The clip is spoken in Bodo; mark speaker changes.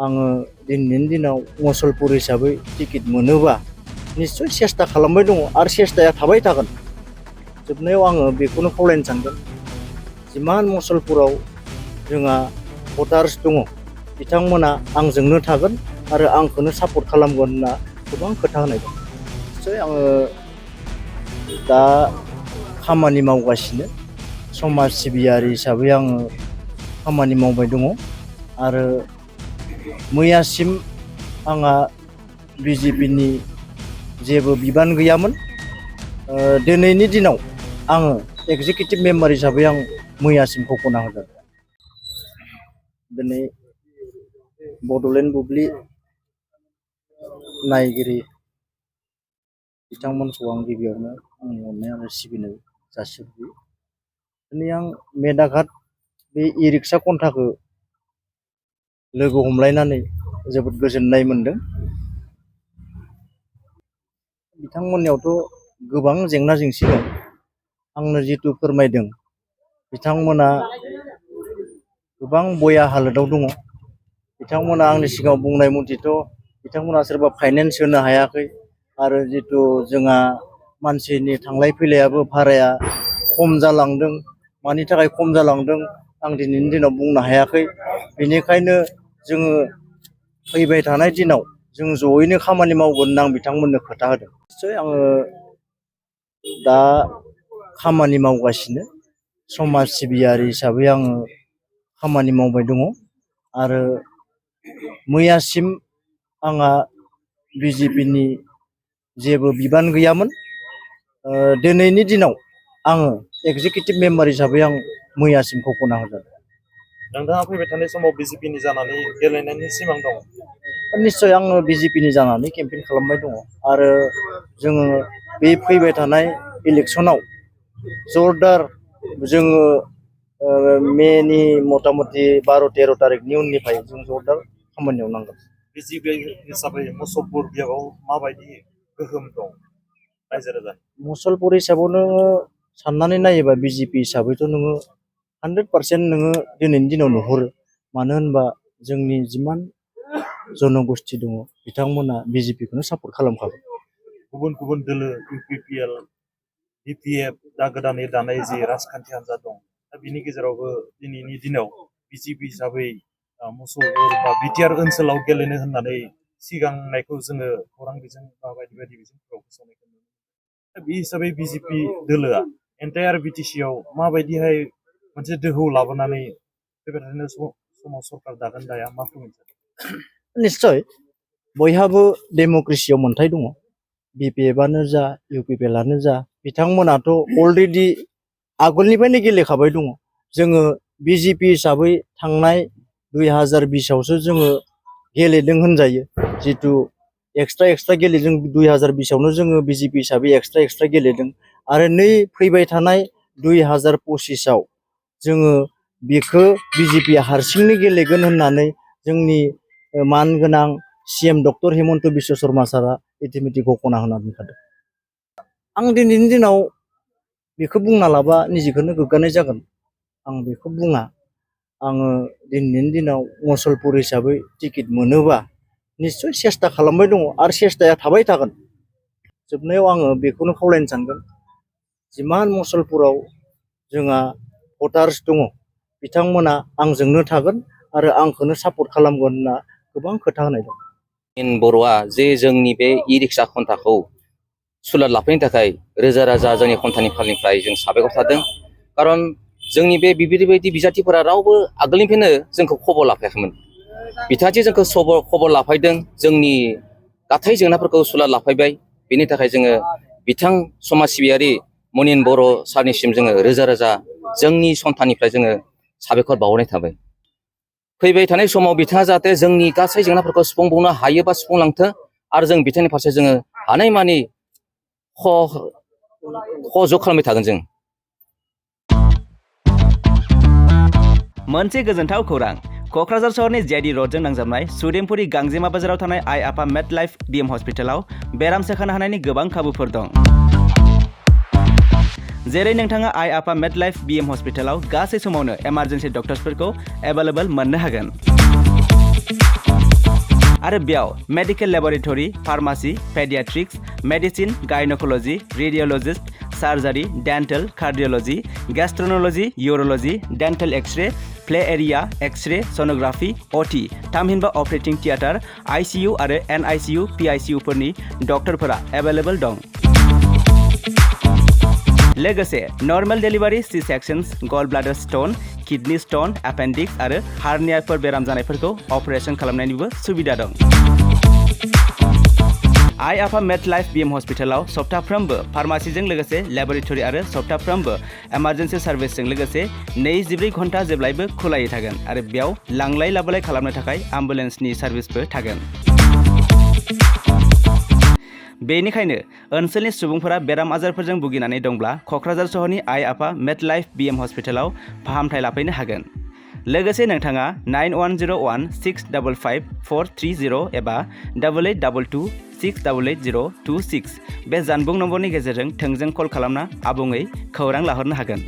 Speaker 1: आङो दिनैनि दिनाव मुसलपुर हिसाबै टिकेट मोनोबा निश्चय सेस्था खालामबाय दङ आरो सेस्थाया थाबाय थागोन। जोबनायाव आङो बेखौनो खावलायनो सानगोन जिमान मुसलपुराव जोंहा भटार्स दङ बिथांमोना आंजोंनो थागोन आरो आंखौनो सापर्ट खालामगोन होनना गोबां खोथा होनाय दं। निश्चय आङो दा खामानि मावगासिनो समाज सिबियारि हिसाबै आङो खामानि मावबाय दङ आरो मैयासिम आंहा बिजेपिनि जेबो बिबान गैयामोन। दिनैनि दिनाव आङो एक्जिकिउटिभ मेम्बार हिसाबै आं मैयासिम घोषणा होदों। दिनै बड'लेण्ड बुब्लि नायगिरि बिथांमोनखौ आं गिबियावनो आंनि अननाय आरो सिबिनाय जासिहरबाय। दिनै आं मेदाघाट बे इ रिक्सा कन्टाखौ लोगो हमलायनानै जोबोद गोजोननाय मोनदों। बिथांमोननियावथ' गोबां जेंना जेंसि दं। आंनो जिथु फोरमायदों बिथांमोना गोबां बया हालोदाव दङ। बिथांमोना आंनि सिगाङाव बुंनाय मथेथ' बिथांमोना सोरबा फाइनेन्स होनो हायाखै आरो जिथु जोंहा मानसिनि थांलाय फैलायाबो भाराया खम जालांदों। मानि थाखाय खम जालांदों आं दिनैनि दिनाव बुंनो हायाखै। बेनिखायनो जोङो फैबाय थानाय दिनाव जों जयैनो खामानि मावगोन होनना आं बिथांमोननो खोथा होदों। निश्चय आङो दा खामानि मावगासिनो समाज सिबियारि हिसाबै आङो खामानि मावबाय दङ आरो मैयासिम आंहा बिजेपिनि जेबो बिबान गैयामोन। दिनैनि दिनाव आङो एक्जिकिउटिभ मेम्बार हिसाबै आं मैयासिम घोषणा होदों।
Speaker 2: नोंथाङा फैबाय थानाय समाव बिजेपिनि जानानै गेलेनायनि सिमां दं?
Speaker 1: निश्चय आङो बिजेपिनि जानानै केम्पेइन खालामबाय दङ आरो जोङो बे फैबाय थानाय इलेक्सनाव जरदार जोङो मेनि मथा मथि 12-13 तारिखनि उननिफ्राय जों जरदार खामानियाव नांगोन।
Speaker 2: बिजेपि हिसाबै मुसलपुर बियाबाव माबायदि गोहोम दं रायजो राजा?
Speaker 1: मुसलपुर हिसाबाव नोङो साननानै नायोबा बिजेपि हिसाबैथ' नोङो 100% नोङो दिनैनि दिनाव नुहुरो। मानो होनबा जोंनि जिमान जनगोष्ठी दङ बिथांमोना बिजेपिखौनो सापर्ट खालामखागोन।
Speaker 2: गुबुन गुबुन दोलो इउपिपिएल बिपिएफ दा गोदानै दानाय जि राजखान्थि हान्जा दं दा बिनि गेजेरावबो दिनैनि दिनाव बिजेपि हिसाबै मुसलपुर बा बिटिआर ओनसोलाव गेलेनो होननानै सिगांनायखौ जोङो खौरां बिजों बा बायदि बायदि बिजोंफोराव फोसावनायखौ नुनो मोनो। दा बे हिसाबै बिजेपि दोलोआ एन्टायार बिटिसिआव माबायदिहाय मोनसे दोहौ लाबोनानै फैबाय थानाय समाव सरकार दागोन दाया मा फोरमायनो?
Speaker 1: निश्चय बयहाबो डेम'क्रेसियाव मोन्थाय दङ। बिपिएफआनो जा इउपिपिएलआनो जा बिथांमोनाथ' अलरेडि आगोलनिफ्रायनो गेलेखाबाय दङ। जोङो बिजेपि हिसाबै थांनाय 2020आवसो जोङो गेलेदों होनजायो। जितु एक्सट्रा गेलेदों 2020आवनो जोङो बिजेपि हिसाबै एक्सट्रा गेलेदों आरो नै फैबाय थानाय 2025आव जोङो बेखौ बिजेपि हारसिंनो गेलेगोन होननानै जोंनि मानगोनां सिएम डक्टर हिमन्त बिश्व शर्मा सारा इतिमধ্যে घोषणा होना दोनखादों। आं दिनैनि दिनाव बेखौ बुंना लाबा निजेखौनो गोग्गानाय जागोन। आं बेखौ बुङा। आङो दिनैनि दिनाव मुसलपुर हिसाबै टिकेट मोनोबा निश्चय सेस्था खालामबाय दङ आरो सेस्थाया थाबाय थागोन। जोबनायाव आङो बेखौनो खावलायनो सानगोन जिमान मुसलपुराव जोंहा भटार्स दङ बिथांमोना आंजोंनो थागोन आरो आंखौनो सापर्ट खालामगोन होनना गोबां खोथा होनाय दं।
Speaker 3: बर'आ जे जोंनि बे इ रिक्सा कन्टाखौ सुलाद लाफैनो थाखाय रोजा रोजा जोंनि कन्टानिफोरनिफ्राय जों साबायखर थादों। खारन जोंनि बे बेबायदि बिजाथिफोरा रावबो आगोलनिफ्रायनो जोंखौ खबर लाफायाखैमोन। बिथाङादि जोंखौ खबर लाफायदों जोंनि गाथै जेंनाफोरखौ सुलाद लाफायबाय। बेनि थाखाय जोङो बिथां समाज सिबियारि मनिन बर' सारनिसिम जोङो रोजा रोजा जोंनि सन्थाननिफ्राय जोङो साबायखर बावहरनाय थाबाय। फैबाय थानाय समाव बिथाङा जाहाथे जोंनि गासै जेंनाफोरखौ सुफुंबावनो हायो बा सुफुंलांथों आरो जों बिथांनि फारसे जोङो हानायमानि सहयोग खालामबाय थागोन जों।
Speaker 4: मोनसे गोजोनथाव खौरां। क'क्राझार सहरनि जेडि रडजों नांजाबनाय सुदेमपुरि गांजेमा बाजाराव थानाय आइ आफा मेड लाइफ बिएम हस्पिटालाव बेराम सोखानो हानायनि गोबां खाबुफोर दं। जेरै नोंथाङा आइ आफा मेड लाइफ बिएम हस्पिटालाव गासै समावनो एमारजेन्सि डक्टर्सफोरखौ एभेलेबल मोननो हागोन। आरो बेयाव medical laboratory, pharmacy, paediatrics, medicine, gynaecology, radiologist, surgery, dental, cardiology, gastroenterology, urology, dental x-ray, play area, x-ray, sonography, OT, थामहिनबा ऑपरेटिंग थिएटर, आईसीयू आरो एनआईसीयू, पीआईसीयू फोरनि डक्टरफोरा एभेलेबल दं। लोगोसे normal delivery, C sections, gall bladder stone, kidney stone, appendix आरो हार्नियाफोर बेराम जानायफोरखौ अपारेशन खालामनायनिबो सुबिदा दं। आइ आफा मेड लाइफ बीएम हस्पिटालाव सप्ताफ्रोमबो फार्मासिजों लोगोसे लेबरेटरी आरो सप्ताफ्रोमबो इमारजेन्सि सार्भिसजों लोगोसे 24 घन्टा जेब्लायबो खुलायै थागोन आरो बेयाव लांलाय लाबोलाय खालामनो थाखाय एम्बुलेन्सनि सार्भिसबो थागोन। बेनिखायनो ओनसोलनि सुबुंफोरा बेराम आजारफोरजों भुगिनानै दंब्ला क'क्राझार सहरनि आइ आफा मेड लाइफ बीएम हस्पिटालाव फाहामथाय लाफैनो हागोन। लोगोसे नोंथाङा 9101655430 एबा 8822688026 बे जानबुं नम्बरनि गेजेरजों थोंजों कल खालामना आबुङै खौरां लाहरनो हागोन।